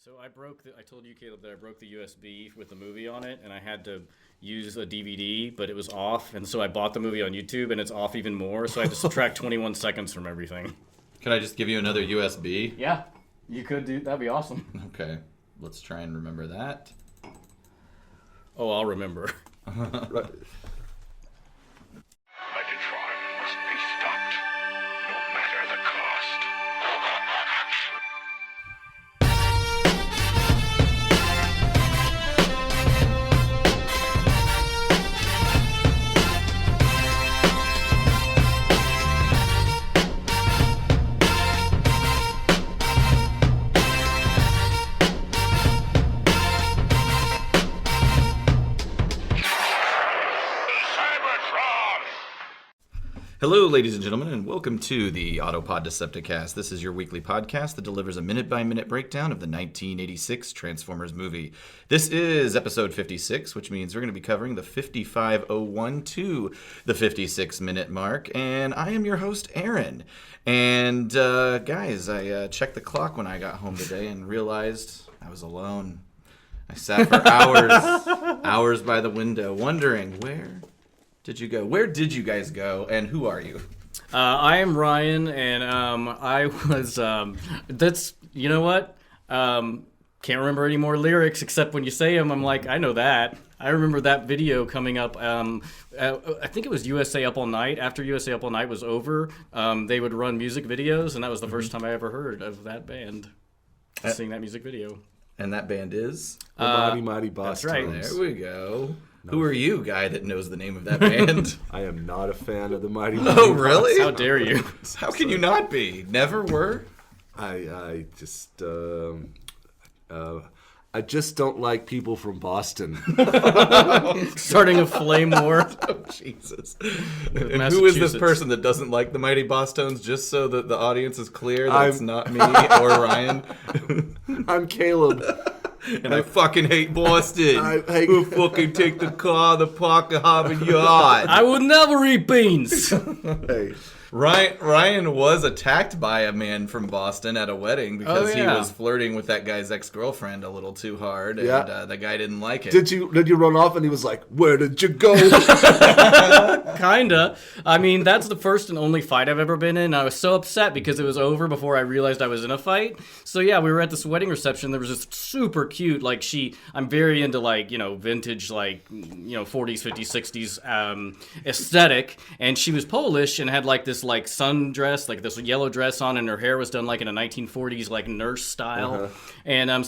So I told you, Caleb, that I broke the USB with the movie on it, and I had to use a DVD, but it was off, and so I bought the movie on YouTube, and it's off even more, so I had to subtract 21 seconds from everything. Can I just give you another USB? Yeah, you could do. That'd be awesome. Okay, let's try and remember that. Oh, I'll remember. Right. Megatron must be stopped, no matter the cost. Hello, ladies and gentlemen, and welcome to the Autopod Decepticast. This is your weekly podcast that delivers a minute-by-minute breakdown of the 1986 Transformers movie. This is episode 56, which means we're going to be covering the 55:01 to the 56-minute mark, and I am your host, Aaron. And, guys, I checked the clock when I got home today and realized I was alone. I sat for hours by the window, wondering, where did you go? Where did you guys go, and who are you? I am Ryan, and I was, that's, you know what? Can't remember any more lyrics, except when you say them, I'm like, I know that. I remember that video coming up, I think it was USA Up All Night. After USA Up All Night was over, they would run music videos, and that was the first time I ever heard of that band, seeing that music video. And that band is? The Mighty Mighty Bostonians. That's right. There we go. Who are you, guy that knows the name of that band? I am not a fan of the Mighty Mighty. Oh, really? How dare you? How can you not be? Never were? I just don't like people from Boston. Starting a flame war. Oh, Jesus. And who is this person that doesn't like the Mighty Bosstones, just so that the audience is clear that it's not me or Ryan? I'm Caleb. And I fucking hate Boston. Who fucking take the car, the parking Harvard Yard? I would never eat beans. Hey, Ryan was attacked by a man from Boston at a wedding because he was flirting with that guy's ex-girlfriend a little too hard, and the guy didn't like it. did you run off? And he was like, "Where did you go?" Kinda. I mean, that's the first and only fight I've ever been in. I was so upset because it was over before I realized I was in a fight. So yeah, we were at this wedding reception. There was this super cute, I'm very into vintage, 40s, 50s, 60s aesthetic. And she was Polish and had this sundress, this yellow dress on, and her hair was done in a 1940s nurse style. And I'm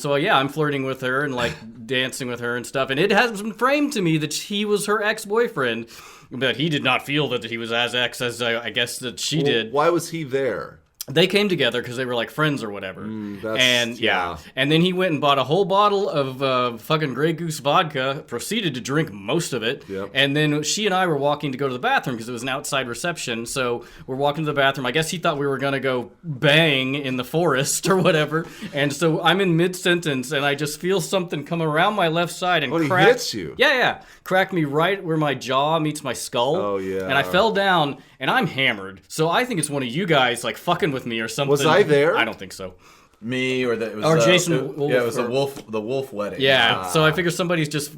flirting with her and dancing with her and stuff. And it has been framed to me that he was her ex-boyfriend. But he did not feel that he was as ex as I guess that she did. Why was he there? They came together because they were friends or whatever. And then he went and bought a whole bottle of fucking Grey Goose vodka, proceeded to drink most of it. Yep. And then she and I were walking to go to the bathroom because it was an outside reception. So we're walking to the bathroom. I guess he thought we were going to go bang in the forest or whatever. And so I'm in mid-sentence and I just feel something come around my left side and crack. He hits you? Yeah. Cracked me right where my jaw meets my skull. Oh, yeah. And I fell down and I'm hammered. So I think it's one of you guys fucking with me or something. Was I there? I don't think so. Me or Jason Wolf. Yeah, it was the Wolf wedding. Yeah, so I figure somebody's just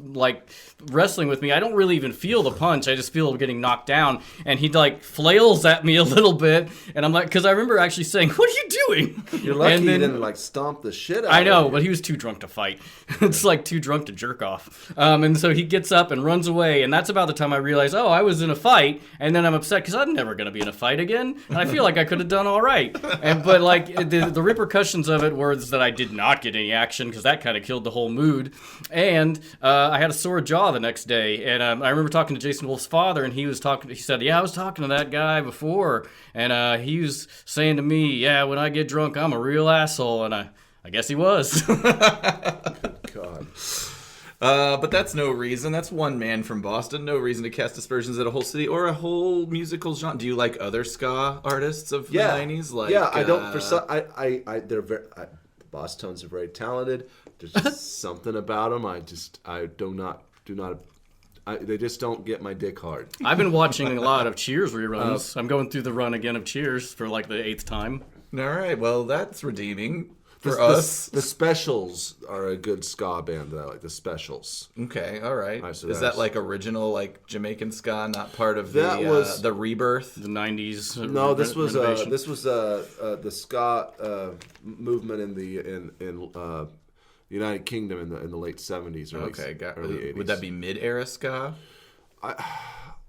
wrestling with me. I don't really even feel the punch. I just feel getting knocked down. And he flails at me a little bit. And I'm because I remember actually saying, "What are you doing?" You're lucky he didn't stomp the shit out I know, of you. but he was too drunk to fight. It's too drunk to jerk off. And so he gets up and runs away. And that's about the time I realize, I was in a fight. And then I'm upset because I'm never going to be in a fight again. And I feel like I could have done all right. But the repercussions of it were that I did not get any action because that kind of killed the whole mood. And I had a sore jaw the next day. And I remember talking to Jason Wolf's father, and he said, "Yeah, I was talking to that guy before, and he was saying to me, yeah, when I get drunk, I'm a real asshole." And I guess he was. God. But that's no reason. That's one man from Boston. No reason to cast aspersions at a whole city or a whole musical genre. Do you like other ska artists of the 90s? I don't. They're very. The Bostonians are very talented. There's just something about them. I do not. They just don't get my dick hard. I've been watching a lot of Cheers reruns. I'm going through the run again of Cheers for the 8th time. All right. Well, that's redeeming. For us? The Specials are a good ska band that I like. The Specials. Okay, all right. So Is that like original, like Jamaican ska, not part of That was- the rebirth? The 90s. No, this was renovation. the ska movement in the United Kingdom in the late 70s, early, early 80s. Would that be mid-era ska?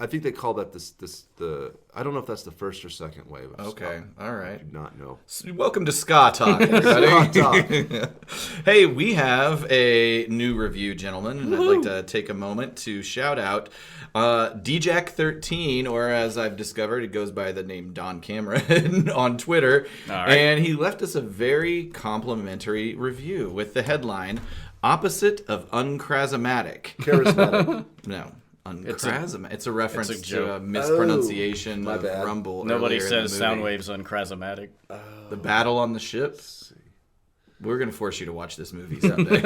I think they call that the. I don't know if that's the first or second wave of Okay, ska. all right. I do not know. Welcome to Ska Talk, everybody. Ska Hey, we have a new review, gentlemen, and I'd like to take a moment to shout out DJack13, or as I've discovered, it goes by the name Don Cameron on Twitter, All right. and he left us a very complimentary review with the headline, Opposite of Unchrasmatic. Charismatic. No. Unchrasmatic. It's a reference it's a to joke. a mispronunciation my of bad. Rumble. Nobody earlier in says the movie. Soundwave's unchrasmatic. The battle on the ship. We're going to force you to watch this movie someday.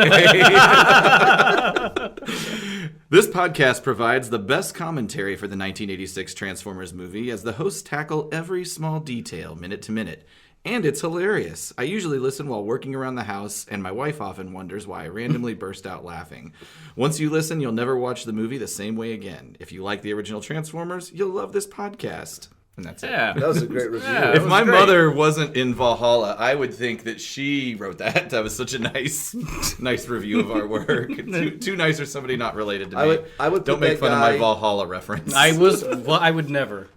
This podcast provides the best commentary for the 1986 Transformers movie as the hosts tackle every small detail minute to minute. And it's hilarious. I usually listen while working around the house, and my wife often wonders why I randomly burst out laughing. Once you listen, you'll never watch the movie the same way again. If you like the original Transformers, you'll love this podcast. And that's it. Yeah. That was a great review. Yeah. If was my great. mother wasn't in Valhalla, I would think that she wrote that. That was such a nice review of our work. Too nice for somebody not related to me. I would Don't put make that fun of my guy- Valhalla reference. I would never.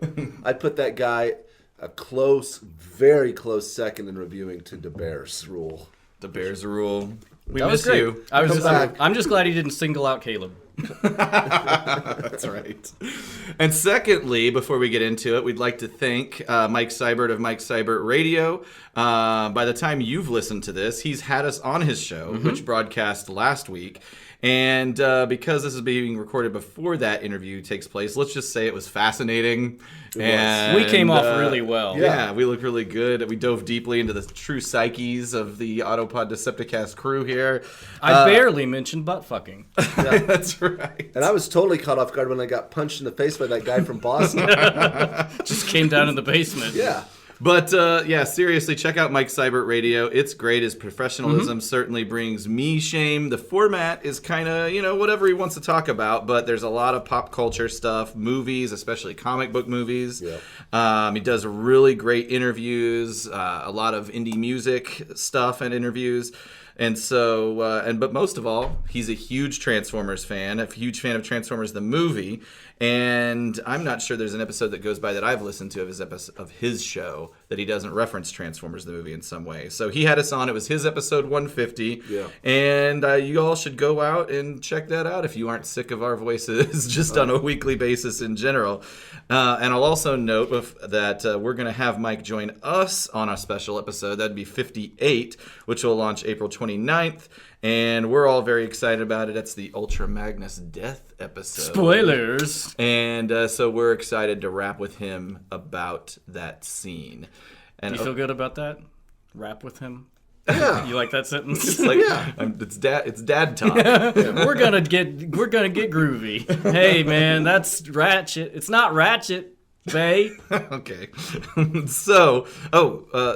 I'd put that guy a close, very close second in reviewing to DeBear's Rule. The Bears rule. We That was miss great. you. I'm just glad he didn't single out Caleb. That's right. And secondly, before we get into it, we'd like to thank Mike Seibert of Mike Seibert Radio. By the time you've listened to this, he's had us on his show, which broadcast last week. And because this is being recorded before that interview takes place, let's just say it was fascinating. And, We came off really well. Yeah, we look really good. We dove deeply into the true psyches of the Autopod Decepticast crew here. I barely mentioned butt fucking. That's right. And I was totally caught off guard when I got punched in the face by that guy from Boston. Just came down in the basement. Yeah. But, yeah, seriously, check out Mike Seibert Radio. It's great. His professionalism certainly brings me shame. The format is kind of, whatever he wants to talk about, but there's a lot of pop culture stuff, movies, especially comic book movies. Yeah. He does really great interviews, a lot of indie music stuff and interviews. And so, but most of all, he's a huge Transformers fan, a huge fan of Transformers the movie. And I'm not sure there's an episode that goes by that I've listened to of his show that he doesn't reference Transformers the movie in some way. So he had us on. It was his episode 150. Yeah. And you all should go out and check that out if you aren't sick of our voices just on a weekly basis in general. And I'll also note that we're going to have Mike join us on a special episode. That'd be 58, which will launch April 29th. And we're all very excited about it. It's the Ultra Magnus Death episode. Spoilers. And so we're excited to rap with him about that scene. And Do you feel good about that? Rap with him? Yeah. You like that sentence? it's like it's dad talk. We're gonna get groovy. Hey man, that's Ratchet. It's not Ratchet, Bay. Okay. So,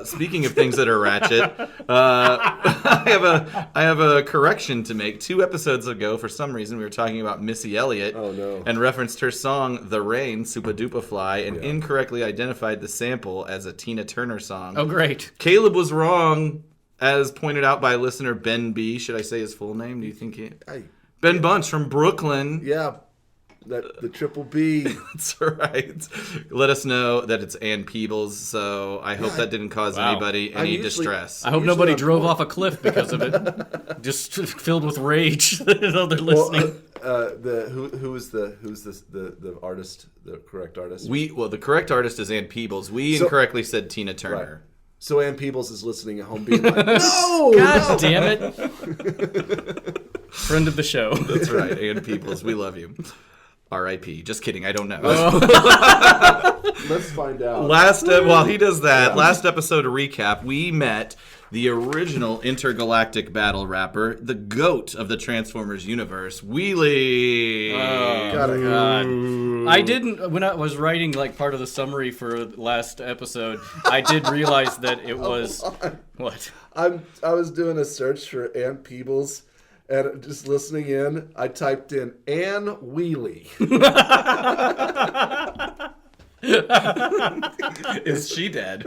speaking of things that are ratchet, I have a correction to make. 2 episodes ago, for some reason, we were talking about Missy Elliott. Oh, no. And referenced her song "The Rain," "Super Duper Fly," and incorrectly identified the sample as a Tina Turner song. Oh great. Caleb was wrong, as pointed out by listener Ben B. Should I say his full name? Do you think he? Ben Bunch from Brooklyn. Yeah. The triple B. That's right. Let us know that it's Ann Peebles, so I hope that didn't cause anybody any distress. I hope Usually nobody I'm drove cool. off a cliff because of it. Just filled with rage. They're listening. Who's the artist? The correct artist. The correct artist is Ann Peebles. We incorrectly said Tina Turner. Right. So Ann Peebles is listening at home, being like, "No, God damn it! Friend of the show. That's right, Ann Peebles. We love you. R.I.P. Just kidding. I don't know. let's find out." While he does that, last episode recap, we met the original intergalactic battle rapper, the GOAT of the Transformers universe, Wheelie. Oh, God. I didn't, when I was writing like part of the summary for last episode, I did realize that it was... What? I was doing a search for Ann Peebles, and just listening in, I typed in Ann Wheelie. Is she dead?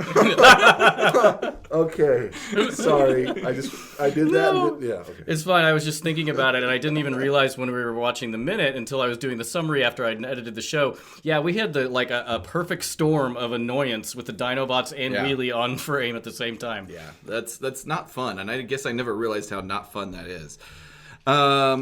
Okay, sorry. I did that. No. Yeah. Okay. It's fine. I was just thinking about it, and I didn't even realize when we were watching the minute until I was doing the summary after I'd edited the show. Yeah, we had a perfect storm of annoyance with the Dinobots and Wheelie on frame at the same time. Yeah, that's not fun, and I guess I never realized how not fun that is.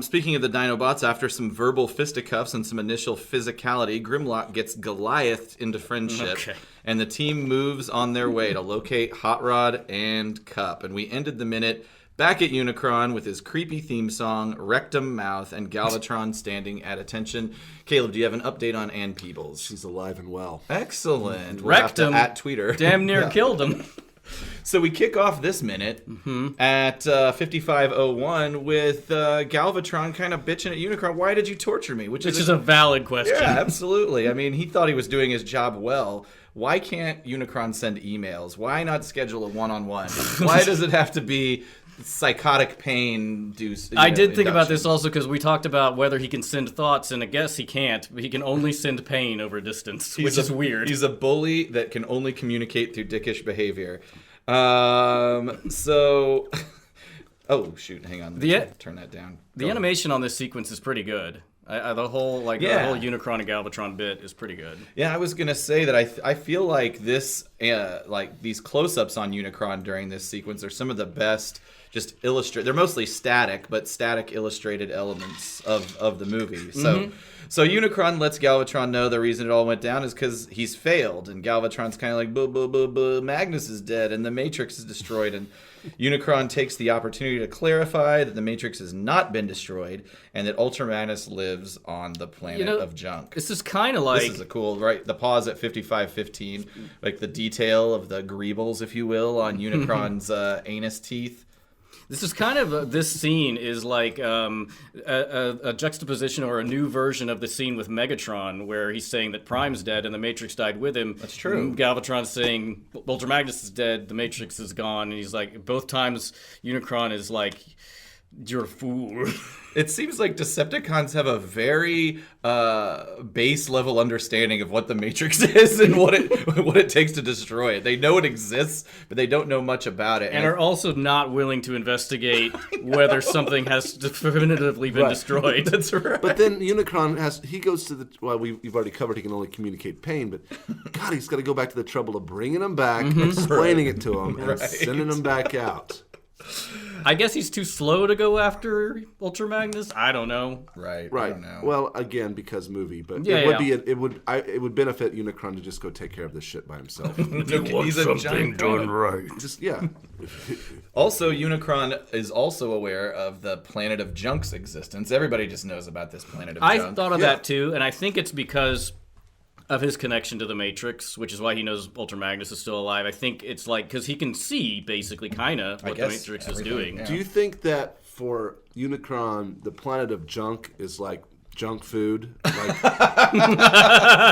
Speaking of the Dinobots, after some verbal fisticuffs and some initial physicality, Grimlock gets Goliathed into friendship, and the team moves on their way to locate Hot Rod and Cup. And we ended the minute back at Unicron with his creepy theme song, Rectum Mouth, and Galvatron standing at attention. Caleb, do you have an update on Ann Peebles? She's alive and well. Excellent. We'll have to at Tweeter. Damn near killed him. So we kick off this minute at 55:01 with Galvatron kind of bitching at Unicron. Why did you torture me? Which is a valid question. Yeah, absolutely. I mean, he thought he was doing his job well. Why can't Unicron send emails? Why not schedule a one-on-one? Why does it have to be psychotic pain? I did think about this also because we talked about whether he can send thoughts, and I guess he can't. He can only send pain over distance, which is weird. He's a bully that can only communicate through dickish behavior. So... Oh, shoot, hang on. Turn that down. The animation on this sequence is pretty good. The whole Unicron and Galvatron bit is pretty good. Yeah, I was gonna say that I feel like this these close-ups on Unicron during this sequence are some of the best. Just illustrate. They're mostly static, but static illustrated elements of the movie. So Unicron lets Galvatron know the reason it all went down is because he's failed, and Galvatron's kind of like, boo, boo, boo, boo, Magnus is dead, and the Matrix is destroyed, and Unicron takes the opportunity to clarify that the Matrix has not been destroyed, and that Ultra Magnus lives on the planet of junk. This is kind of like... This is a cool, right? The pause at 55:15, like the detail of the greebles, if you will, on Unicron's anus teeth. This is kind of this scene is like a juxtaposition or a new version of the scene with Megatron, where he's saying that Prime's dead and the Matrix died with him. That's true. Galvatron's saying Ultra Magnus is dead, the Matrix is gone, and he's like, both times Unicron is like, you're a fool. It seems like Decepticons have a very base level understanding of what the Matrix is and what it takes to destroy it. They know it exists, but they don't know much about it. And are also not willing to investigate whether something has definitively been destroyed. That's right. But then Unicron he goes to the, well, we've already covered he can only communicate pain, but God, he's got to go back to the trouble of bringing him back, explaining it to him, and sending him back out. I guess he's too slow to go after Ultra Magnus. I don't know. Right. I don't know. Well, again, because movie, but Yeah, it would benefit Unicron to just go take care of this shit by himself. He's a giant done right. Just Also, Unicron is also aware of the planet of Junk's existence. Everybody just knows about this planet of Junk. I thought of that too, and I think it's because of his connection to the Matrix, which is why he knows Ultra Magnus is still alive. I think it's like, because he can see, basically, kind of, what the Matrix is doing. Yeah. Do you think that for Unicron, the planet of junk is like junk food? Like,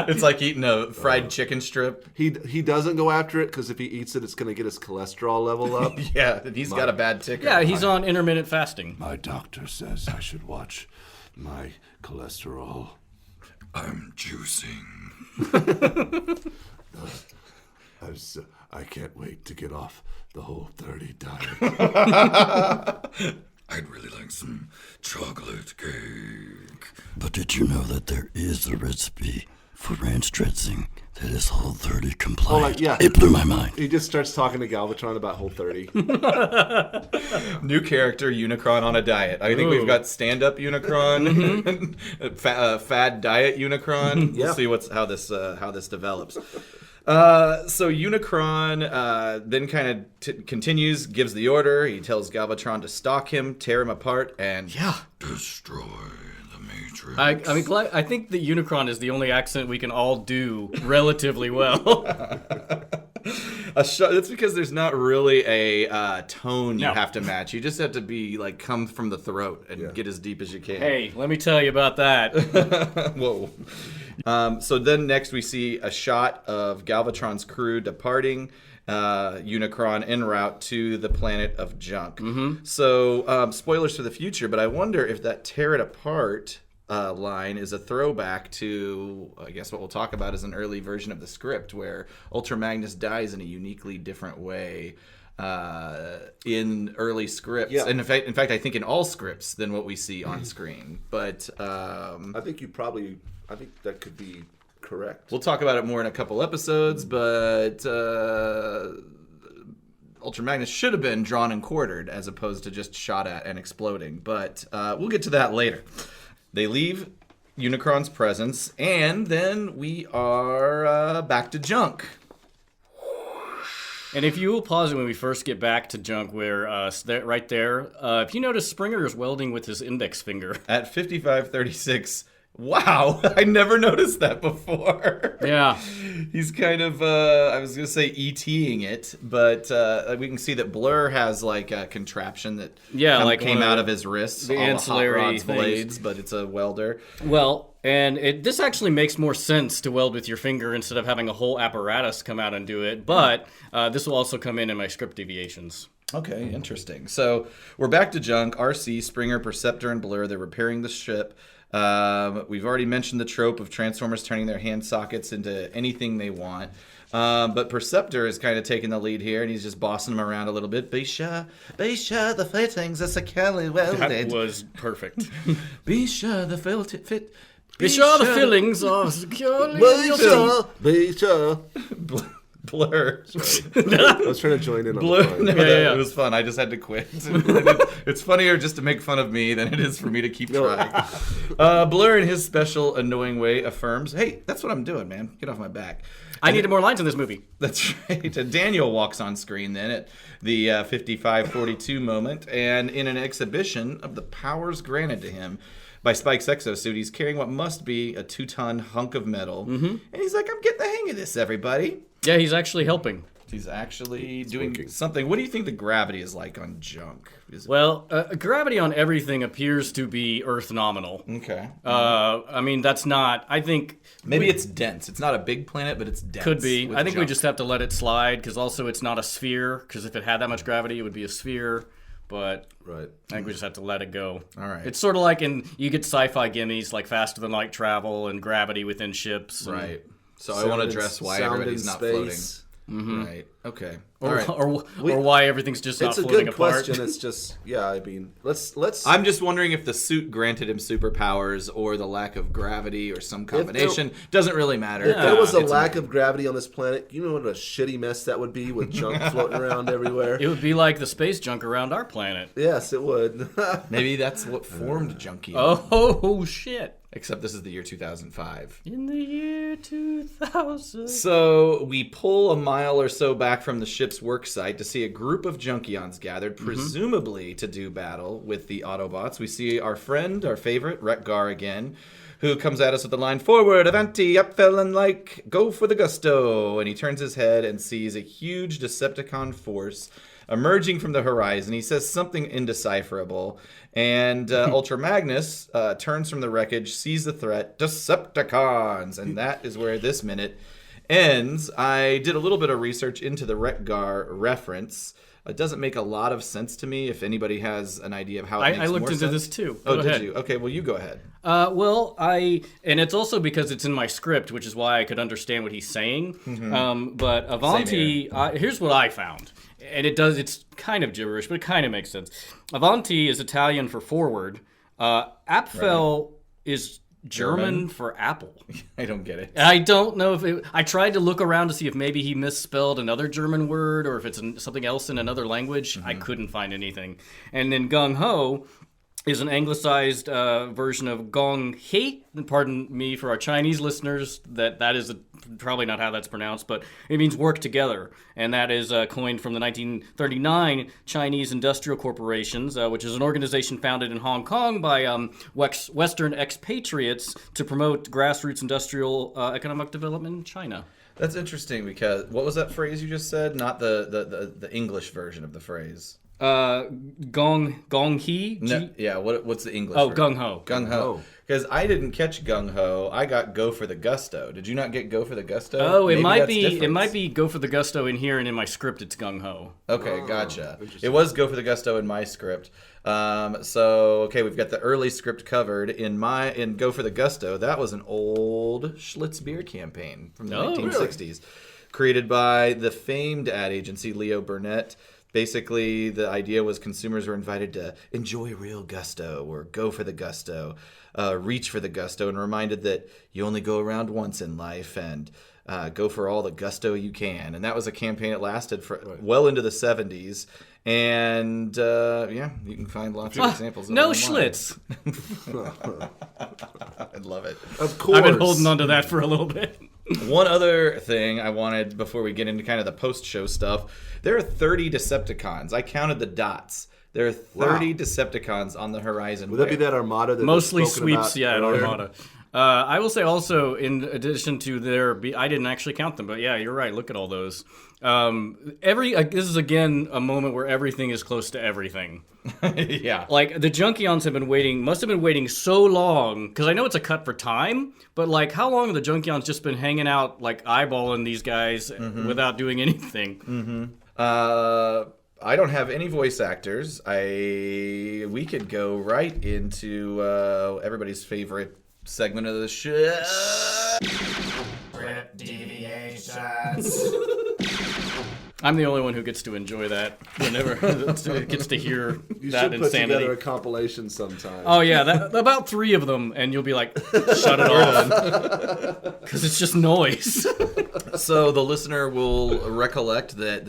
it's like eating a fried chicken strip. He doesn't go after it because if he eats it, it's going to get his cholesterol level up. Yeah, and he's got a bad ticker. Yeah, he's on intermittent fasting. My doctor says I should watch my cholesterol. I'm juicing. I can't wait to get off the Whole30 diet. I'd really like some chocolate cake. But did you know that there is a recipe for ranch dressing that is Whole30 compliant? It blew my mind. He just starts talking to Galvatron about Whole30. New character, Unicron on a diet. I think we've got stand-up Unicron, fad diet Unicron. We'll see how this develops. So Unicron then kind of continues, gives the order. He tells Galvatron to stalk him, tear him apart, and destroy the Matrix. I think the Unicron is the only accent we can all do relatively well. That's because there's not really a tone you No. have to match. You just have to be like come from the throat and get as deep as you can. Hey, let me tell you about that. Whoa. So then next we see a shot of Galvatron's crew departing Unicron en route to the planet of Junk. So spoilers for the future, but I wonder if that tear it apart line is a throwback to, I guess what we'll talk about is an early version of the script where Ultra Magnus dies in a uniquely different way in early scripts. Yeah. And in fact, I think in all scripts than what we see on screen. But I think that could be correct. we'll talk about it more in a couple episodes, but Ultra Magnus should have been drawn and quartered as opposed to just shot at and exploding. But we'll get to that later. They leave Unicron's presence, and then we are back to Junk. And if you will pause it when we first get back to Junk, where right there, if you notice, Springer is welding with his index finger. At 55:36. Wow, I never noticed that before. Yeah. He's kind of, I was going to say ETing it, but we can see that Blur has like a contraption that came out of his wrists. The all ancillary Hot Rod's things. blades, but it's a welder. Well, and this actually makes more sense to weld with your finger instead of having a whole apparatus come out and do it. But this will also come in my script deviations. Okay, interesting. So we're back to Junk. RC, Springer, Perceptor, and Blur, they're repairing the ship. We've already mentioned the trope of Transformers turning their hand sockets into anything they want. But Perceptor is kind of taking the lead here, and he's just bossing them around a little bit. Be sure the fittings are securely welded. That was perfect. Be sure the Be sure the fillings are securely Be sure. Blur. I was trying to join in on Blur. the fun. No, it was fun. I just had to quit. It's funnier just to make fun of me than it is for me to keep trying. Blur, in his special, annoying way, affirms, "Hey, that's what I'm doing, man. Get off my back." I needed more lines in this movie. That's right. Daniel walks on screen then at the 55:42 moment, and in an exhibition of the powers granted to him by Spike's exosuit, he's carrying what must be a 2-ton hunk of metal. And he's like, "I'm getting the hang of this, everybody." Yeah, he's actually helping. He's actually doing something. What do you think the gravity is like on Junk? Well, gravity on everything appears to be Earth nominal. Okay. I mean, that's not. I think Maybe it's dense. It's not a big planet, but it's dense. could be. with I think we Junk. just have to let it slide because also it's not a sphere. Because if it had that much gravity, it would be a sphere. But Right. I think we just have to let it go. All right. It's sort of like you get sci-fi gimmies like faster than light travel and gravity within ships. And, Right. So I want to address why everybody's not floating. Right. Okay. All right. Or why everything's just not It's a floating good apart. question. It's just, I mean, let's. I'm just wondering if the suit granted him superpowers or the lack of gravity or some combination. Doesn't really matter. If there was a It's lack of gravity on this planet, you know what a shitty mess that would be with junk floating around everywhere. It would be like the space junk around our planet. Yes, it would. Maybe that's what formed Junkeons. Oh shit! Except this is the year 2005. In the year 2000. So we pull a mile or so back from the ship's work site to see a group of Junkeons gathered, presumably to do battle with the Autobots. We see our friend, our favorite, Wreck-Gar again, who comes at us with the line, "Forward, avanti, up felon like, go for the gusto." And he turns his head and sees a huge Decepticon force emerging from the horizon. He says something indecipherable, and Ultra Magnus turns from the wreckage, sees the threat, Decepticons, and that is where this minute ends. I did a little bit of research into the Wreck-Gar reference. It doesn't make a lot of sense to me. If anybody has an idea of how it makes I looked more into sense. this too. Oh, Go did ahead. you? Okay, well, you go ahead. And it's also because it's in my script, which is why I could understand what he's saying. But Avanti, here's what I found. And it's kind of gibberish, but it kind of makes sense. Avanti is Italian for forward. Apfel is German for apple. I don't get it. I don't know if I tried to look around to see if maybe he misspelled another German word or if it's something else in another language. I couldn't find anything. And then gung ho is an anglicized version of gong hei. Pardon me for our Chinese listeners, that is probably not how that's pronounced, but it means work together. And that is coined from the 1939 Chinese Industrial Corporations, which is an organization founded in Hong Kong by Western expatriates to promote grassroots industrial economic development in China. That's interesting because what was that phrase you just said? Not the English version of the phrase. Gong Hee? No, yeah, what's the English Oh, version? Gung Ho. Gung Ho. Because I didn't catch Gung Ho. I got Go for the Gusto. Did you not get Go for the Gusto? Oh, it Maybe might that's be. different. It might be Go for the Gusto in here, and in my script, it's Gung Ho. Okay, gotcha. It was Go for the Gusto in my script. Okay, we've got the early script covered. In Go for the Gusto, that was an old Schlitz beer campaign from the 1960s, created by the famed ad agency Leo Burnett. Basically, the idea was consumers were invited to enjoy real gusto or go for the gusto, reach for the gusto, and reminded that you only go around once in life and go for all the gusto you can. And that was a campaign that lasted for well into the 70s. And you can find lots of examples. No online. Schlitz. I love it. Of course. I've been holding on to that for a little bit. One other thing I wanted before we get into kind of the post-show stuff, there are 30 Decepticons. I counted the dots. There are 30 Decepticons on the horizon. Would that be that armada? That Mostly was spoken sweeps, about yeah, in earlier? Armada. I will say also, in addition to I didn't actually count them, but yeah, you're right. Look at all those. This is again a moment where everything is close to everything. Yeah. Like the Junkeons must have been waiting so long, because I know it's a cut for time, but like how long have the Junkeons just been hanging out, like eyeballing these guys without doing anything? I don't have any voice actors. We could go right into everybody's favorite segment of the show. Script deviations. I'm the only one who gets to enjoy that whenever gets to hear You that should put insanity. together a compilation sometime. Oh yeah, about 3 of them, and you'll be like, shut it off, because it's just noise. So the listener will recollect that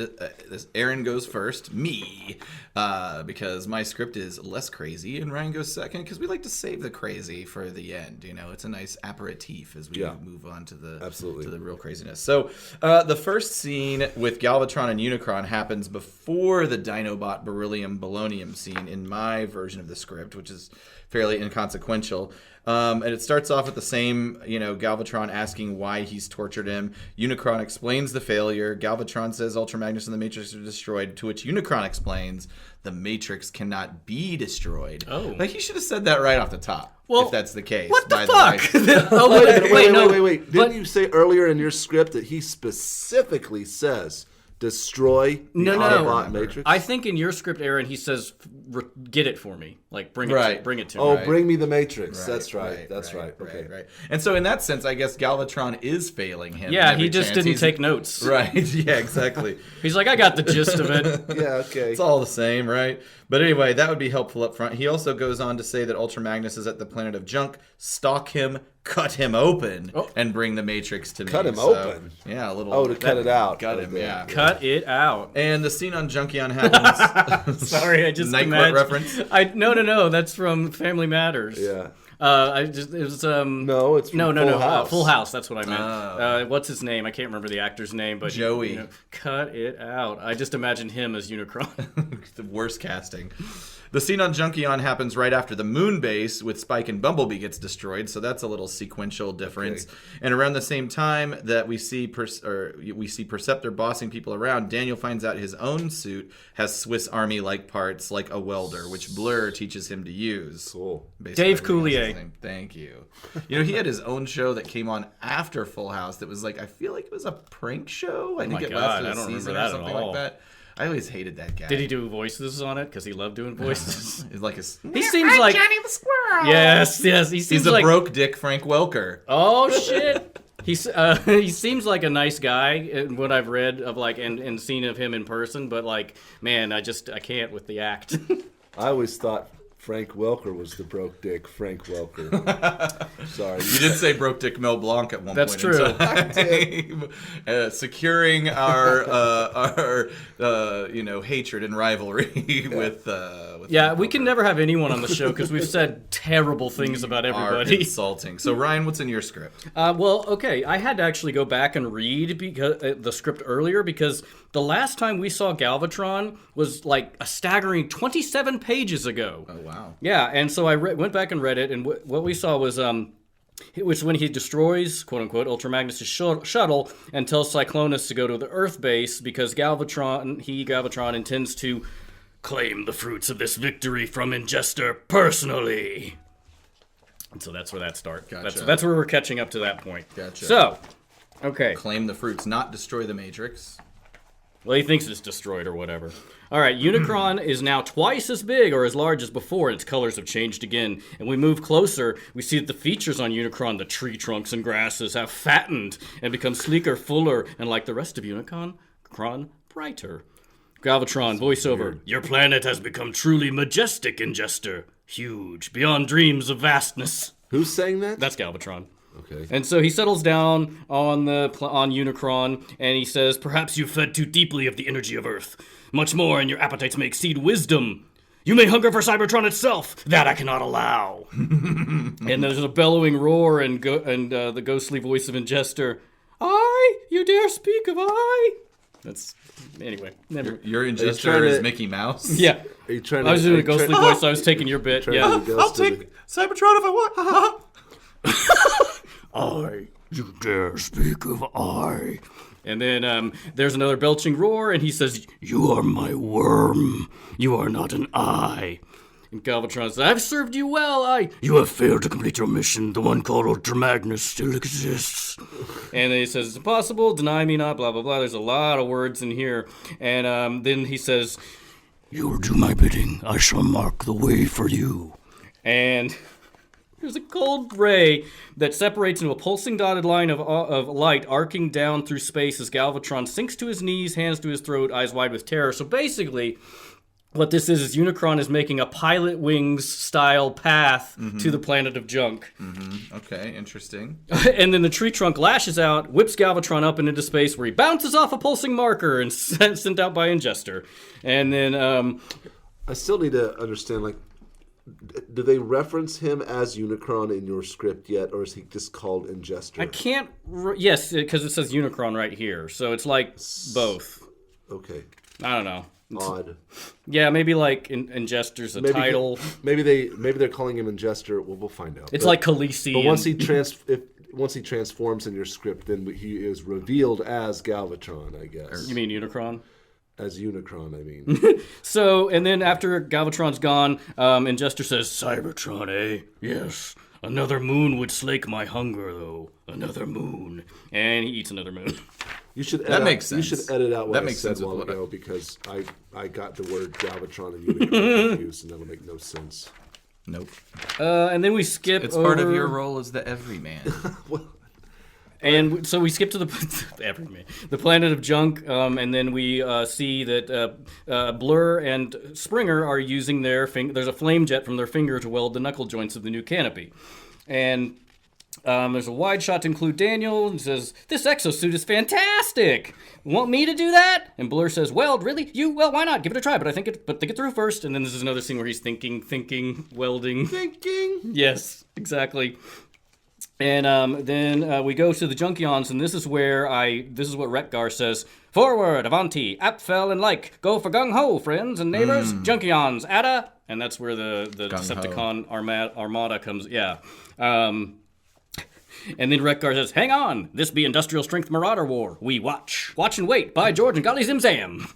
this Aaron goes first, me, because my script is less crazy, and Ryan goes second because we like to save the crazy for the end. You know, it's a nice aperitif as we move on to the real craziness. So the first scene with Galvatron and Unicron happens before the Dinobot Beryllium Bolonium scene in my version of the script, which is fairly inconsequential. And it starts off with the same, Galvatron asking why he's tortured him. Unicron explains the failure. Galvatron says Ultra Magnus and the Matrix are destroyed, to which Unicron explains the Matrix cannot be destroyed. Oh. Like, he should have said that right off the top, Well, if that's the case. What the by fuck? way. Oh, Wait. Didn't you say earlier in your script that he specifically says destroy the Autobot Matrix? I think in your script, Aaron, he says, "Get it for me, like bring it to me." Oh, bring me the Matrix. That's right. Okay. Right. And so in that sense, I guess Galvatron is failing him. Yeah, every he just chance. didn't take notes. Right. Yeah, exactly. He's like, I got the gist of it. Yeah, okay. It's all the same, right? But anyway, that would be helpful up front. He also goes on to say that Ultra Magnus is at the planet of Junk. Stalk him, cut him open, and bring the Matrix to me. Cut him open? Yeah, a little. Oh, to cut it out. Cut him, yeah. Cut it out. And the scene on Junkeon happens. Sorry, I just Night Court imagined. reference? No, that's from Family Matters. Yeah. No, it's from Full House. Full House. That's what I meant. Oh. What's his name? I can't remember the actor's name, but Joey. Cut it out. I just imagined him as Unicron. The worst casting. The scene on Junkeon happens right after the moon base with Spike and Bumblebee gets destroyed, so that's a little sequential difference. Okay. And around the same time that we see Perceptor bossing people around, Daniel finds out his own suit has Swiss Army-like parts, like a welder, which Blur teaches him to use. Cool. Dave Coulier. Thank you. He had his own show that came on after Full House that was like, I feel like it was a prank show. I think it lasted a season or something like that. I always hated that guy. Did he do voices on it? Because he loved doing voices. He's like he seems like Johnny the Squirrel. Yes. He seems he's like a broke dick Frank Welker. Oh shit. He seems like a nice guy in what I've read of and seen of him in person, but man, I can't with the act. I always thought Frank Welker was the broke dick Frank Welker. Sorry. You did say broke dick Mel Blanc at one That's point. true. Securing our hatred and rivalry with yeah, Frank we Welker. can never have anyone on the show because we've said terrible things about everybody. Are insulting. So Ryan, what's in your script? Okay, I had to actually go back and read the script earlier because the last time we saw Galvatron was like a staggering 27 pages ago. Oh wow. Yeah, and so I went back and read it, and what we saw was which when he destroys, quote-unquote, Ultramagnus' shuttle and tells Cyclonus to go to the Earth base because Galvatron intends to claim the fruits of this victory from Ingester personally. And so that's where that starts. Gotcha. That's where we're catching up to that point. Gotcha. So, okay. Claim the fruits, not destroy the Matrix. Well, he thinks it's destroyed or whatever. All right, Unicron is now twice as big or as large as before, and its colors have changed again. And we move closer, we see that the features on Unicron, the tree trunks and grasses, have fattened and become sleeker, fuller, and like the rest of Unicron, brighter. Galvatron, voiceover. Weird. Your planet has become truly majestic, Ingester. Huge, beyond dreams of vastness. Who's saying that? That's Galvatron. Okay. And so he settles down on Unicron, and he says, perhaps you fed too deeply of the energy of Earth. Much more, and your appetites may exceed wisdom. You may hunger for Cybertron itself. That I cannot allow. And there's a bellowing roar and the ghostly voice of Ingester. I? You dare speak of I? That's... Anyway, never. Your Ingester is Mickey Mouse? Yeah. Are you trying I was doing a ghostly voice, so I was taking your bit. Yeah. I'll take Cybertron if I want. I, you dare speak of I. And then there's another belching roar, and he says, You are my worm. You are not an I. And Galvatron says, I've served you well, I. You have failed to complete your mission. The one called Ultramagnus still exists. And then he says, it's impossible, deny me not, blah, blah, blah. There's a lot of words in here. And then he says, You will do my bidding. I shall mark the way for you. And there's a cold ray that separates into a pulsing dotted line of light arcing down through space as Galvatron sinks to his knees, hands to his throat, eyes wide with terror. So basically, what this is Unicron is making a Pilot Wings style path to the planet of junk. Mm-hmm. Okay, interesting. And then the tree trunk lashes out, whips Galvatron up and into space, where he bounces off a pulsing marker and sent out by Ingester. And then I still need to understand, like, do they reference him as Unicron in your script yet, or is he just called Ingester? I can't... yes, because it says Unicron right here, so it's like both. Okay. I don't know. Odd. Yeah, maybe like Ingester's a title. Maybe they're calling him Ingester. Well, we'll find out. It's like Khaleesi. But once he transforms in your script, then he is revealed as Galvatron, I guess. You mean Unicron? As Unicron, I mean. So, and then after Galvatron's gone, Ingester says, Cybertron, eh? Yes. Another moon would slake my hunger, though. Another moon. And he eats another moon. You should edit that makes sense. You should edit out what that I makes said sense a while ago because I got the word Galvatron and Unicron confused, and that'll make no sense. Nope. And then we skip It's over... part of your role as the everyman. And so we skip to the planet of junk, and then we see that Blur and Springer are using their there's a flame jet from their finger to weld the knuckle joints of the new canopy. And there's a wide shot to include Daniel, and says, this exosuit is fantastic! Want me to do that? And Blur says, weld, really? Well, why not? Give it a try, but think it through first. And then this is another scene where he's thinking, welding. Thinking? Yes, exactly. And then we go to the Junkeons, and this is what Retgar says. Forward, Avanti, Apfel, and like. Go for gung-ho, friends and neighbors. Junkeons, Ada. And that's where the Decepticon armada comes. Yeah. And then Retgar says, hang on, this be industrial strength marauder war. We watch. Watch and wait, by George and golly zim zam.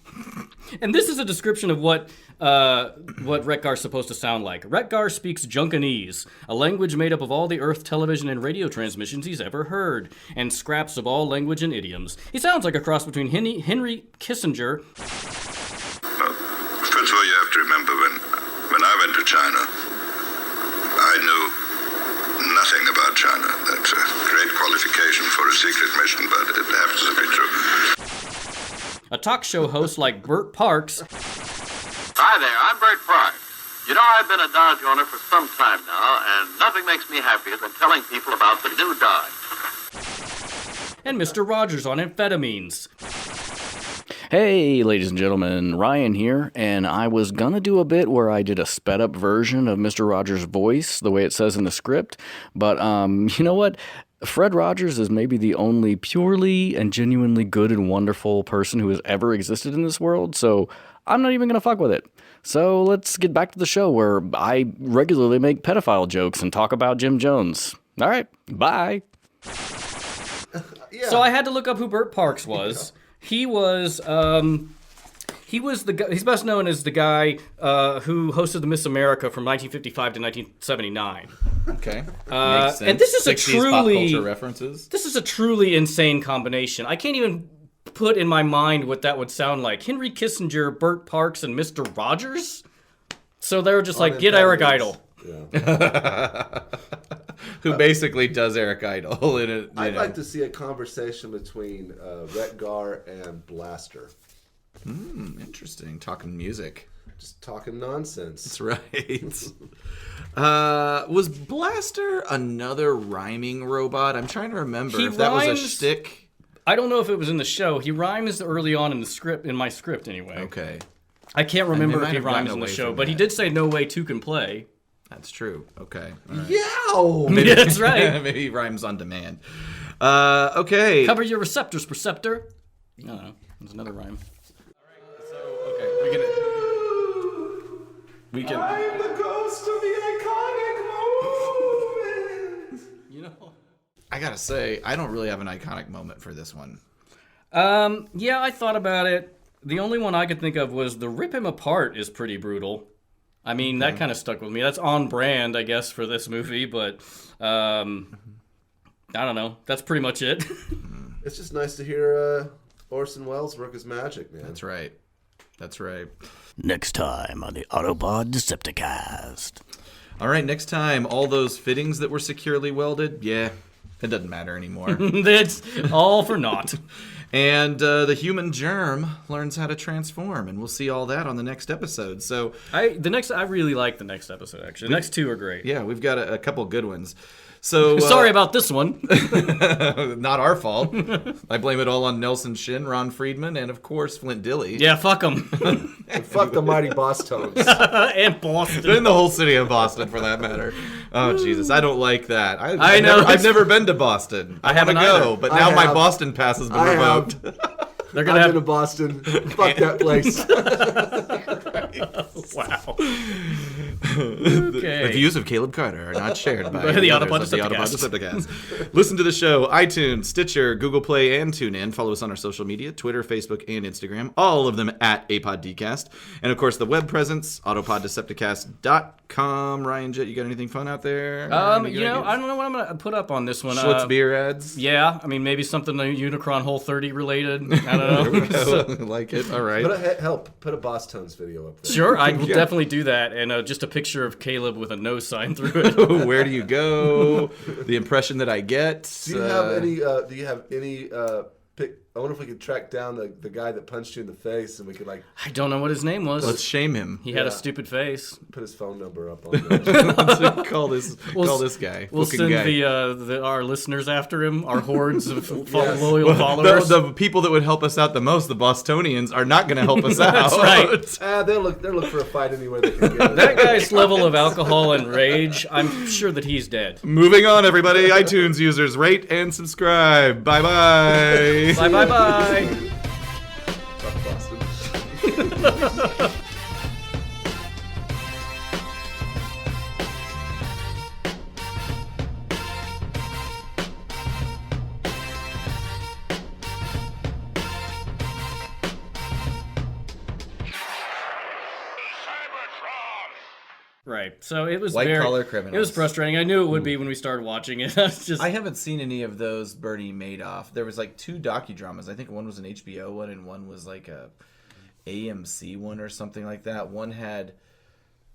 And this is a description of what Retgar's supposed to sound like. Retgar speaks Junkeons, a language made up of all the Earth television and radio transmissions he's ever heard, and scraps of all language and idioms. He sounds like a cross between Henry Kissinger... First of all, you have to remember when I went to China, I knew nothing about China. That's a great qualification for a secret mission, but it happens to be true. A talk show host like Bert Parks... Hi there, I'm Bert Parks. You know, I've been a Dodge owner for some time now, and nothing makes me happier than telling people about the new Dodge. And Mr. Rogers on amphetamines. Hey, ladies and gentlemen, Ryan here, and I was gonna do a bit where I did a sped-up version of Mr. Rogers' voice, the way it says in the script, but, you know what? Fred Rogers is maybe the only purely and genuinely good and wonderful person who has ever existed in this world, so I'm not even gonna fuck with it. So let's get back to the show where I regularly make pedophile jokes and talk about Jim Jones. All right. Bye. Yeah. So I had to look up who Burt Parks was. He was the guy, he's best known as the guy who hosted the Miss America from 1955 to 1979. Okay. Makes sense. And this is 60s pop culture references. This is a truly insane combination. I can't even put in my mind what that would sound like. Henry Kissinger, Burt Parks, and Mr. Rogers? So they were just like, get Eric Idle. Yeah. Who basically does Eric Idle in it. I'd like to see a conversation between Retgar and Blaster. Interesting. Talking music. Just talking nonsense. That's right. Was Blaster another rhyming robot? I'm trying to remember if that was a shtick. I don't know if it was in the show. He rhymes early on in the script, in my script anyway. Okay. I can't remember if he might have gotten rhymes in the away show, from but he that. did say no way 2 can play. That's true. Okay. All right. Yeah. Yeah, that's right. Maybe he rhymes on demand. Okay. Cover your receptors, Perceptor. I don't know. There's another rhyme. Okay. We can. I'm the ghost of the iconic moment. You know? I gotta say, I don't really have an iconic moment for this one. Yeah, I thought about it. The only one I could think of was the rip him apart is pretty brutal. I mean, that kind of stuck with me. That's on brand, I guess, for this movie, but I don't know. That's pretty much it. It's just nice to hear Orson Welles work his magic, man. That's right. That's right. Next time on the Autopod Decepticast. All right, next time, all those fittings that were securely welded, yeah, it doesn't matter anymore. That's all for naught. And the human germ learns how to transform, and we'll see all that on the next episode. So I really like the next episode, actually. The next 2 are great. yeah, we've got a couple good ones. So Sorry about this one. not our fault. I blame it all on Nelson Shin, Ron Friedman, and of course Flint Dilley. Yeah, fuck them. And fuck the mighty Boston's. And Boston. In the whole city of Boston, for that matter. Oh Jesus, I don't like that. I know. I've never been to Boston. I haven't want to go, either. but I now my have. Boston pass has been I revoked. They're gonna I've have been to Boston. Fuck that place. wow. The views of Caleb Carter are not shared by The the Autopod others of the Autopod Decepticast. Decepticast. Listen to the show, iTunes, Stitcher, Google Play, and TuneIn. Follow us on our social media, Twitter, Facebook, and Instagram. All of them at APODcast. And of course, the web presence, autopoddecepticast.com. Ryan Jett, you got anything fun out there? I don't know what I'm gonna put up on this one. Schlitz beer ads? Yeah, I mean maybe something Unicron Whole 30 related. I don't know. So, I like it. All right. Put a Boston's video up there. sure, I will definitely do that, and just a picture of Caleb with a no sign through it. Where do you go? The impression that I get. Do you have any? Do you have any? I wonder if we could track down the guy that punched you in the face, and we could I don't know what his name was. Let's shame him. He had a stupid face. put his phone number up on there. Let's call this guy. We'll Looking send guy. our listeners after him, our hordes of loyal followers. The people that would help us out the most, the Bostonians, are not going to help us out. That's right. They'll look for a fight anywhere they can get. That guy's level of alcohol and rage, I'm sure that he's dead. Moving on, everybody. iTunes users, rate and subscribe. Bye-bye. Bye. Fuck Boston. Right. So it was White-collar criminals. It was frustrating. I knew it would be when we started watching it. I was just I haven't seen any of those Bernie Madoff. There was like 2 docudramas. I think one was an HBO one and one was like a AMC one or something like that. One had,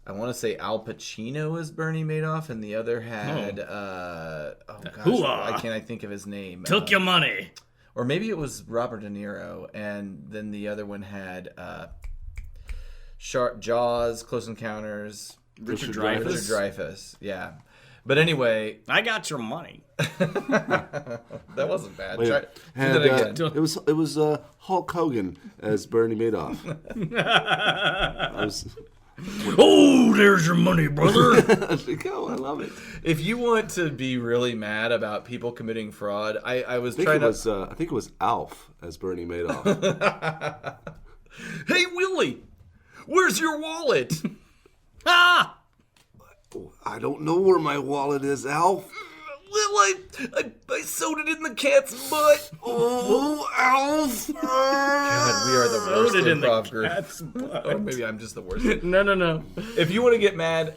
I want to say Al Pacino as Bernie Madoff, and the other had, why can't I think of his name? took your money. Or maybe it was Robert De Niro, and then the other one had Jaws, Close Encounters, Richard Dreyfuss, yeah. But anyway, I got your money. that wasn't bad. Wait, Try and, that again. it was Hulk Hogan as Bernie Madoff. Oh, there's your money, brother. Go, I love it. If you want to be really mad about people committing fraud, I was I trying to. think it was Alf as Bernie Madoff. Hey, Willie, where's your wallet? Ah! I don't know where my wallet is, Alf. I sewed it in the cat's butt. Oh, Alf. God, we are the worst Sewed it in the improv group. cat's butt. Or maybe I'm just the worst. No. If you want to get mad,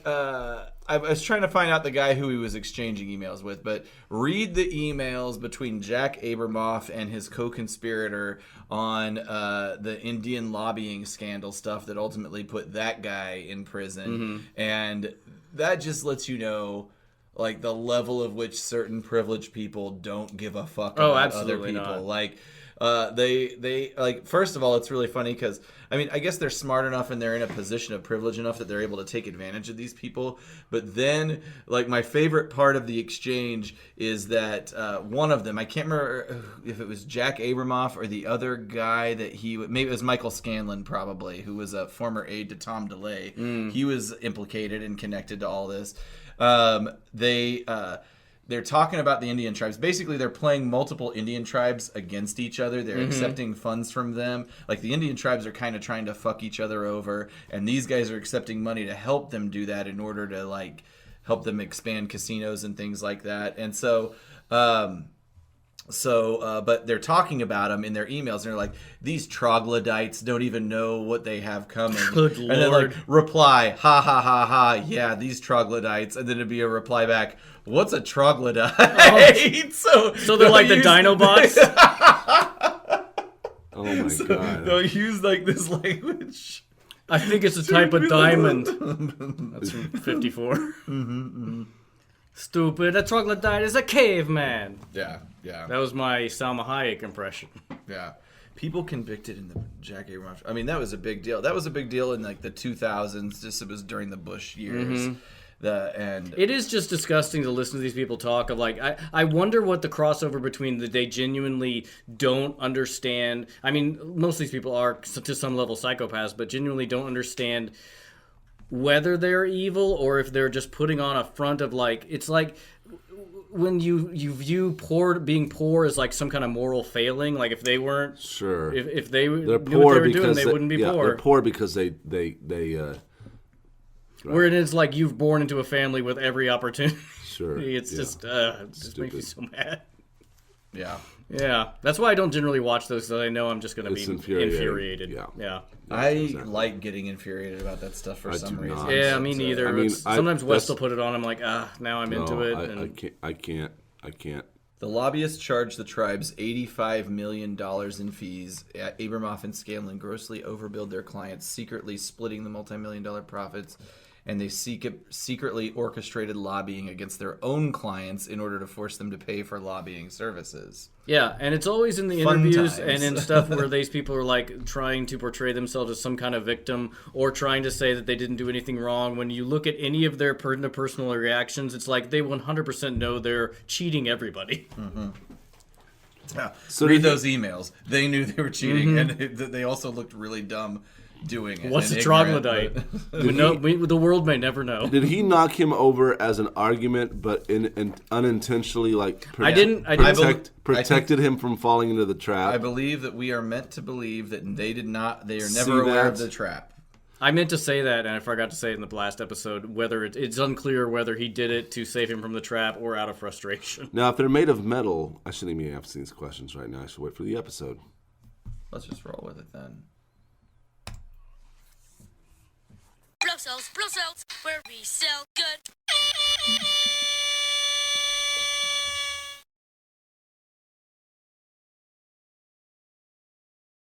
I was trying to find out the guy who he was exchanging emails with, but read the emails between Jack Abramoff and his co-conspirator on the Indian lobbying scandal stuff that ultimately put that guy in prison. And that just lets you know, like, the level of which certain privileged people don't give a fuck about other people. Not. Like, they like, first of all, it's really funny because, I mean, I guess they're smart enough and they're in a position of privilege enough that they're able to take advantage of these people. But then, like, my favorite part of the exchange is that one of them, I can't remember if it was Jack Abramoff or the other guy that maybe it was Michael Scanlon probably, who was a former aide to Tom DeLay. He was implicated and connected to all this. They're talking about the Indian tribes. Basically, they're playing multiple Indian tribes against each other. They're accepting funds from them. Like, the Indian tribes are kind of trying to fuck each other over, and these guys are accepting money to help them do that in order to, like, help them expand casinos and things like that. And so, but they're talking about them in their emails, and they're like, these troglodytes don't even know what they have coming. Good and then, like, reply, ha, ha, ha, ha, yeah, these troglodytes. And then it'd be a reply back, what's a troglodyte? Oh. So they're like the Dinobots? Oh my God. They'll use, like, this language. I think it's a type of diamond. That's from 54. Stupid. A troglodyte is a caveman. Yeah. That was my Salma Hayek impression. Yeah. People convicted in the Jack Abramoff. I mean, that was a big deal. That was a big deal in, like, the 2000s. Just, it was during the Bush years. It is just disgusting to listen to these people talk of, like, I wonder what the crossover between they genuinely don't understand. I mean, most of these people are to some level psychopaths, but genuinely don't understand whether they're evil or if they're just putting on a front of, like, it's like when you view being poor as, like, some kind of moral failing. Like, if they weren't if they knew what they were doing, they wouldn't be poor. They're poor because they Right. Where it is like you've born into a family with every opportunity. Sure. It just makes me so mad. Yeah. That's why I don't generally watch those, because I know I'm just going to be infuriated. Yeah. I like getting infuriated about that stuff for some reason. Yeah, me neither. I mean, sometimes Wes will put it on. I'm like, now I'm into it. I can't. The lobbyists charged the tribes $85 million in fees. Abramoff and Scanlon grossly overbilled their clients, secretly splitting the multi-million-dollar profits, and they secretly orchestrated lobbying against their own clients in order to force them to pay for lobbying services. Yeah, and it's always in the interviews and in stuff where these people are, like, trying to portray themselves as some kind of victim or trying to say that they didn't do anything wrong. When you look at any of their personal reactions, it's like they 100% know they're cheating everybody. Mm-hmm. Yeah. So read those emails. They knew they were cheating, and they also looked really dumb doing it. What's a troglodyte? The world may never know. Did he knock him over as an argument, but unintentionally, like, protected him from falling into the trap? I believe that we are meant to believe that they are never aware of the trap. I meant to say that, and I forgot to say it in the last episode, whether it's unclear whether he did it to save him from the trap or out of frustration. Now, if they're made of metal, I shouldn't even answer these questions right now. I should wait for the episode. Let's just roll with it then. Blow cells, where we sell good.